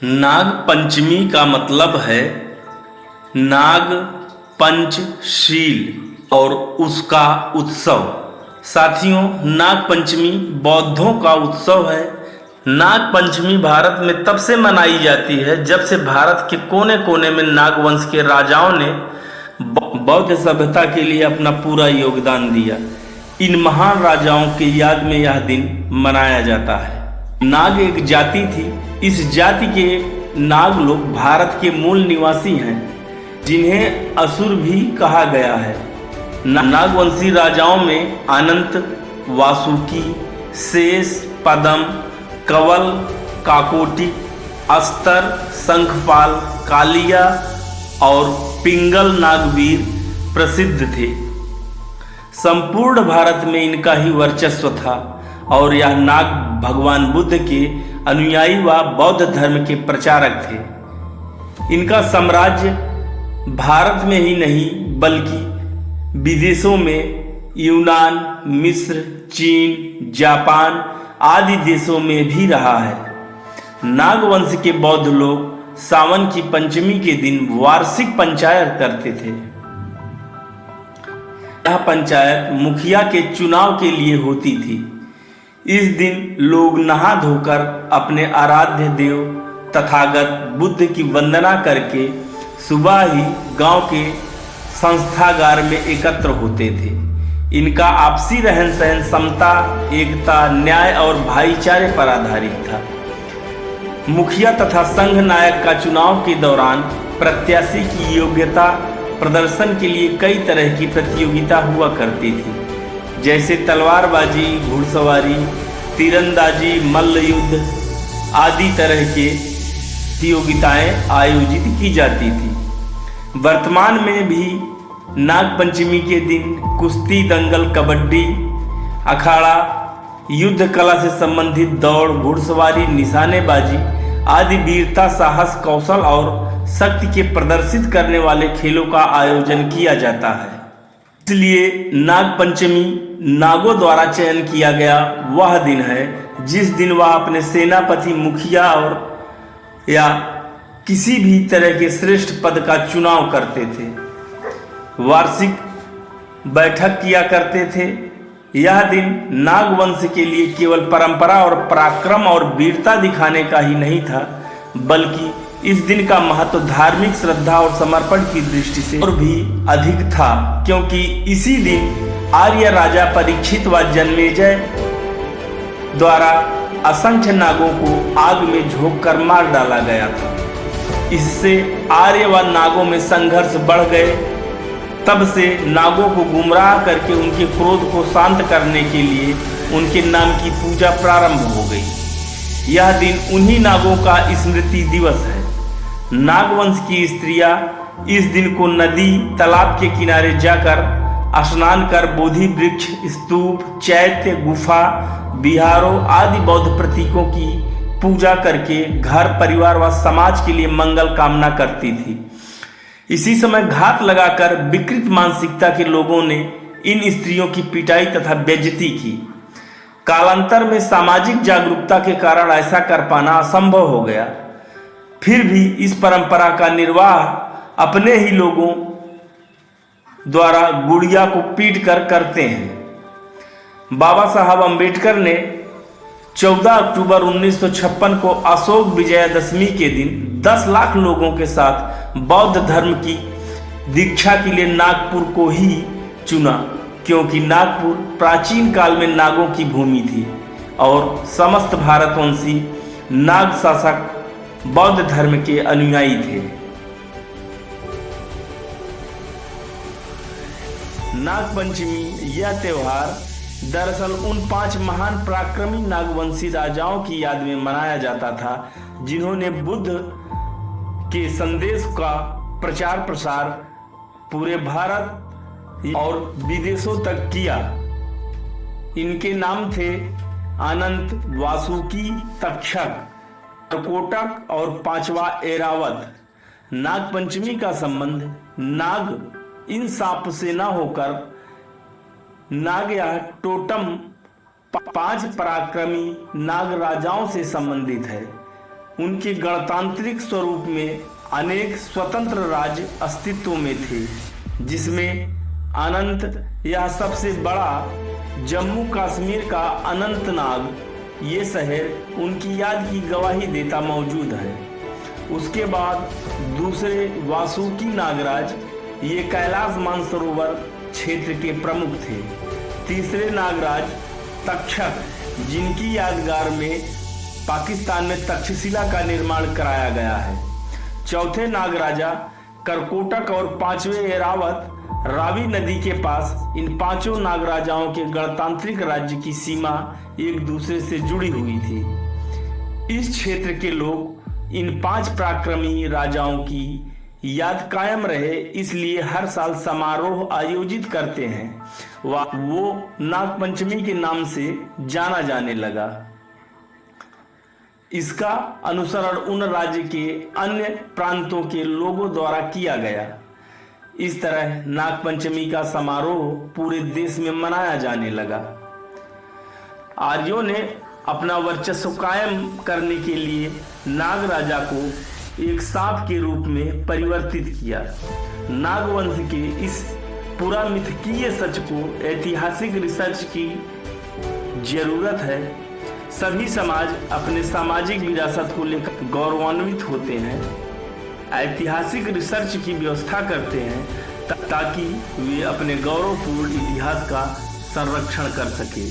नाग पंचमी का मतलब है नाग पंचशील और उसका उत्सव। साथियों, नाग पंचमी बौद्धों का उत्सव है। नाग पंचमी भारत में तब से मनाई जाती है जब से भारत के कोने कोने में नागवंश के राजाओं ने बौद्ध सभ्यता के लिए अपना पूरा योगदान दिया। इन महान राजाओं के याद में यह दिन मनाया जाता है। नाग एक जाति थी। इस जाति के नाग लोग भारत के मूल निवासी हैं, जिन्हें असुर भी कहा गया है। नागवंशी राजाओं में अनंत, वासुकी, शेष, पदम, कवल, काकोटी, अस्तर, शंखपाल, कालिया और पिंगल नागवीर प्रसिद्ध थे। संपूर्ण भारत में इनका ही वर्चस्व था और यह नाग भगवान बुद्ध के अनुयायी व बौद्ध धर्म के प्रचारक थे। इनका साम्राज्य भारत में ही नहीं बल्कि विदेशों में यूनान, मिस्र, चीन, जापान आदि देशों में भी रहा है। नागवंश के बौद्ध लोग सावन की पंचमी के दिन वार्षिक पंचायत करते थे। यह पंचायत मुखिया के चुनाव के लिए होती थी। इस दिन लोग नहा धोकर अपने आराध्य देव तथागत बुद्ध की वंदना करके सुबह ही गांव के संस्थागार में एकत्र होते थे। इनका आपसी रहन सहन समता, एकता, न्याय और भाईचारे पर आधारित था। मुखिया तथा संघ नायक का चुनाव के दौरान प्रत्याशी की योग्यता प्रदर्शन के लिए कई तरह की प्रतियोगिता हुआ करती थी, जैसे तलवारबाजी, घुड़सवारी, तीरंदाजी, मल्ल युद्ध आदि तरह के प्रतियोगिताएं आयोजित की जाती थी। वर्तमान में भी नाग पंचमी के दिन कुश्ती, दंगल, कबड्डी, अखाड़ा, युद्ध कला से संबंधित दौड़, घुड़सवारी, निशानेबाजी आदि वीरता, साहस, कौशल और शक्ति के प्रदर्शित करने वाले खेलों का आयोजन किया जाता है। इसलिए नाग पंचमी नागों द्वारा चयन किया गया वह दिन है जिस दिन वह अपने सेनापति, मुखिया और या किसी भी तरह के श्रेष्ठ पद का चुनाव करते थे। वार्षिक बैठक किया करते थे। यह दिन नागवंश के लिए केवल परंपरा और पराक्रम और वीरता दिखाने का ही नहीं था, बल्कि इस दिन का महत्व धार्मिक श्रद्धा और समर्पण की दृष्टि से और भी अधिक था, क्योंकि इसी दिन आर्य राजा परीक्षित व जन्मेजय द्वारा असंख्य नागों को आग में झोंक कर मार डाला गया था। इससे आर्य व नागों में संघर्ष बढ़ गए। तब से नागों को गुमराह करके उनके क्रोध को शांत करने के लिए उनके नाम की पूजा प्रारंभ हो गई। यह दिन उन्हीं नागों का स्मृति दिवस है। नागवंश की स्त्रियां इस दिन को नदी, तालाब के किनारे जाकर स्नान कर बोधि वृक्ष, स्तूप, चैत्य, गुफा, विहारों आदि बौद्ध प्रतीकों की पूजा करके घर, परिवार व समाज के लिए मंगल कामना करती थी। इसी समय घात लगाकर विकृत मानसिकता के लोगों ने इन स्त्रियों की पिटाई तथा बेइज्जती की। कालांतर में सामाजिक जागरूकता के कारण ऐसा कर पाना असंभव हो गया। फिर भी इस परंपरा का निर्वाह अपने ही लोगों द्वारा गुड़िया को पीट कर करते हैं। बाबा साहब अम्बेडकर ने 14 अक्टूबर 1956 को अशोक विजयादशमी के दिन 10 लाख लोगों के साथ बौद्ध धर्म की दीक्षा के लिए नागपुर को ही चुना, क्योंकि नागपुर प्राचीन काल में नागों की भूमि थी और समस्त भारतवंशी नाग शासक बौद्ध धर्म के अनुयायी थे। नाग पंचमी यह त्योहार दरअसल उन 5 महान पराक्रमी नागवंशी राजाओं की याद में मनाया जाता था, जिन्होंने बुद्ध के संदेश का प्रचार प्रसार पूरे भारत और विदेशों तक किया। इनके नाम थे अनंत, वासुकी, तक्षक, कोटक और 5वां ऐरावत। नाग पंचमी का संबंध नाग इन सांप से न होकर नाग या टोटम 5 पराक्रमी नाग राजाओं से संबंधित है। उनके गणतांत्रिक स्वरूप में अनेक स्वतंत्र राज्य अस्तित्व में थे, जिसमें अनंत या सबसे बड़ा जम्मू कश्मीर का अनंतनाग ये शहर उनकी याद की गवाही देता मौजूद है। उसके बाद दूसरे वासुकी नागराज ये कैलाश मानसरोवर क्षेत्र के प्रमुख थे। तीसरे नागराज तक्षक, जिनकी यादगार में पाकिस्तान में तक्षशिला का निर्माण कराया गया है। चौथे नागराजा करकोटक और पांचवें एरावत रावी नदी के पास। इन पांचों नागराजाओं के गणतांत्रिक राज्य की सीमा एक दूसरे से जुड़ी हुई थी। इस क्षेत्र के लोग इन 5 पराक्रमी राजाओं की याद कायम रहे, इसलिए हर साल समारोह आयोजित करते हैं। वो नागपंचमी के नाम से जाना जाने लगा। इसका अनुसरण उन राज्य के अन्य प्रांतों के लोगों द्वारा किया गया। इस तरह नागपंचमी का समारोह पूरे देश में मनाया जाने लगा। आर्यों ने अपना वर्चस्व कायम करने के लिए नागराजा को एक सांप के रूप में परिवर्तित किया। नागवंश के इस पूरा मिथकीय सच को ऐतिहासिक रिसर्च की जरूरत है। सभी समाज अपने सामाजिक विरासत को लेकर गौरवान्वित होते हैं, ऐतिहासिक रिसर्च की व्यवस्था करते हैं ताकि वे अपने गौरवपूर्ण इतिहास का संरक्षण कर सके।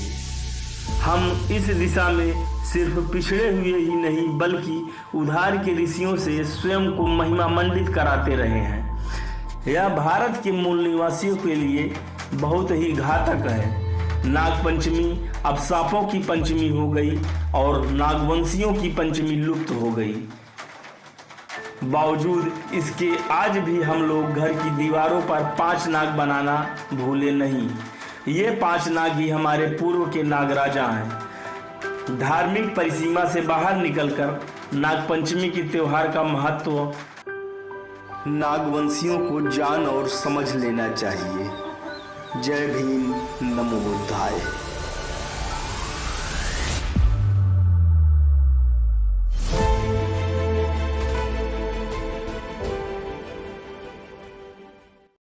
हम इस दिशा में सिर्फ पिछड़े हुए ही नहीं बल्कि उधार के ऋषियों से स्वयं को महिमा मंडित कराते रहे हैं। यह भारत के मूल निवासियों के लिए बहुत ही घातक है। नागपंचमी अब सांपों की पंचमी हो गई और नागवंशियों की पंचमी लुप्त हो गई। बावजूद इसके आज भी हम लोग घर की दीवारों पर 5 नाग बनाना भूले नहीं। ये 5 नाग ही हमारे पूर्व के नागराजा हैं। धार्मिक परिसीमा से बाहर निकलकर नागपंचमी के त्योहार का महत्व नागवंशियों को जान और समझ लेना चाहिए। जय भीम, नमो बुद्धाय।